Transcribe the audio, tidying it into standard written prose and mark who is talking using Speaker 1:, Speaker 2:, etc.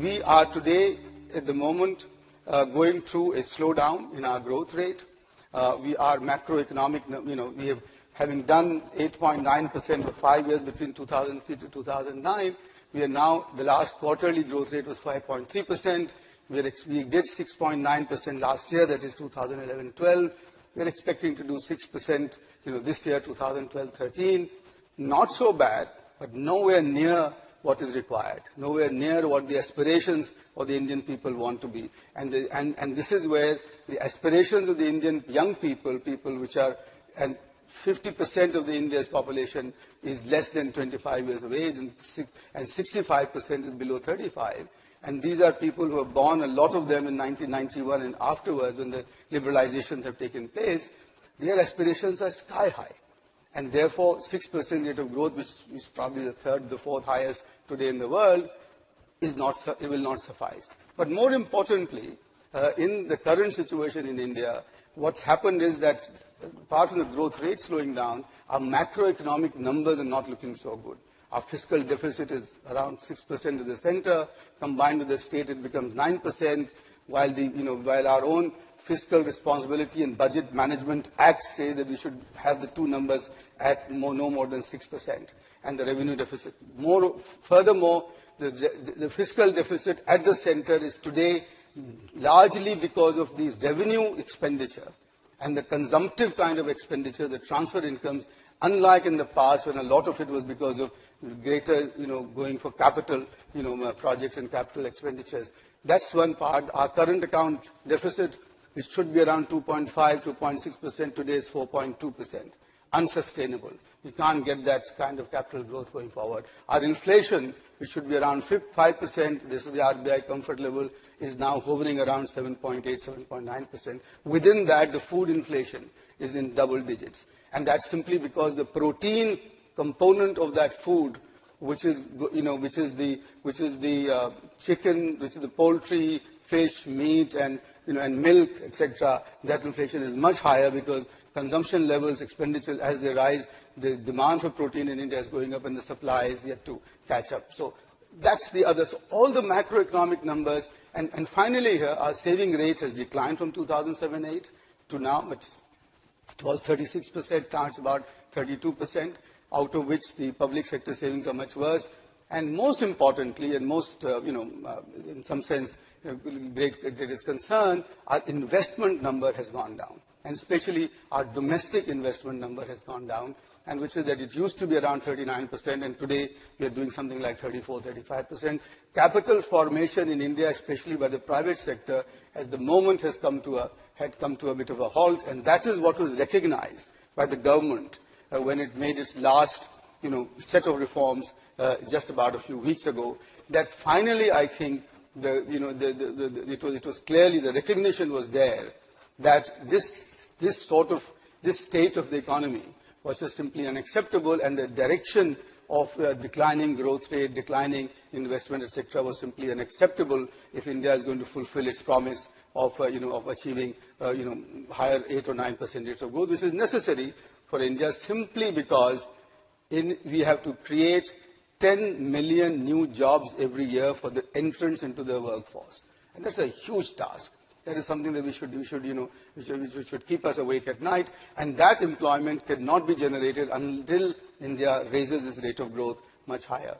Speaker 1: we are today, at the moment, going through a slowdown in our growth rate. We are macroeconomic, we have, having done 8.9% for 5 years between 2003 to 2009, we are now, the last quarterly growth rate was 5.3%. We did 6.9% last year, that is 2011-12. We are expecting to do 6%, this year, 2012-13. Not so bad, but nowhere near what is required, nowhere near what the aspirations of the Indian people want to be. And this is where the aspirations of the Indian young people which are, and 50% of the India's population is less than 25 years of age, and 65% is below 35. And these are people who were born, a lot of them in 1991 and afterwards, when the liberalizations have taken place. Their aspirations are sky high. And therefore, 6% rate of growth, which is probably the third, the fourth highest today in the world, it will not suffice. But more importantly, in the current situation in India, what's happened is that, apart from the growth rate slowing down, our macroeconomic numbers are not looking so good. Our fiscal deficit is around 6% in the center. Combined with the state, it becomes 9%, while our own Fiscal Responsibility and Budget Management Act says that we should have the two numbers at no more than 6%, and the revenue deficit. Furthermore, the fiscal deficit at the center is today largely because of the revenue expenditure and the consumptive kind of expenditure, the transfer incomes, unlike in the past when a lot of it was because of greater, going for capital, projects and capital expenditures. That's one part. Our current account deficit, which should be around 2.5, 2.6%, today is 4.2%. Unsustainable. We can't get that kind of capital growth going forward. Our inflation, which should be around 5%, this is the RBI comfort level, is now hovering around 7.8, 7.9%. Within that, the food inflation is in double digits. And that's simply because the protein component of that food, which is the chicken, which is the poultry, fish, meat, and milk, etc., that inflation is much higher because consumption levels, expenditure, as they rise, the demand for protein in India is going up and the supply is yet to catch up. So that's the other. So all the macroeconomic numbers, and finally here, our saving rate has declined from 2007-8 to now, which was 36%, now it's about 32%, out of which the public sector savings are much worse. And most importantly, and most, in some sense, greatest concern, our investment number has gone down. And especially our domestic investment number has gone down, and which is that it used to be around 39%, and today we are doing something like 34, 35%. Capital formation in India, especially by the private sector, at the moment had come to a bit of a halt, and that is what was recognized by the government when it made its last set of reforms just about a few weeks ago. That finally, I think, it was clearly the recognition was there that this state of the economy was just simply unacceptable, and the direction of declining growth rate, declining investment, etc., was simply unacceptable if India is going to fulfill its promise of achieving higher 8 or 9% rates of growth, which is necessary for India simply because we have to create 10 million new jobs every year for the entrance into the workforce, and that's a huge task. That is something that we should keep us awake at night, and that employment cannot be generated until India raises its rate of growth much higher.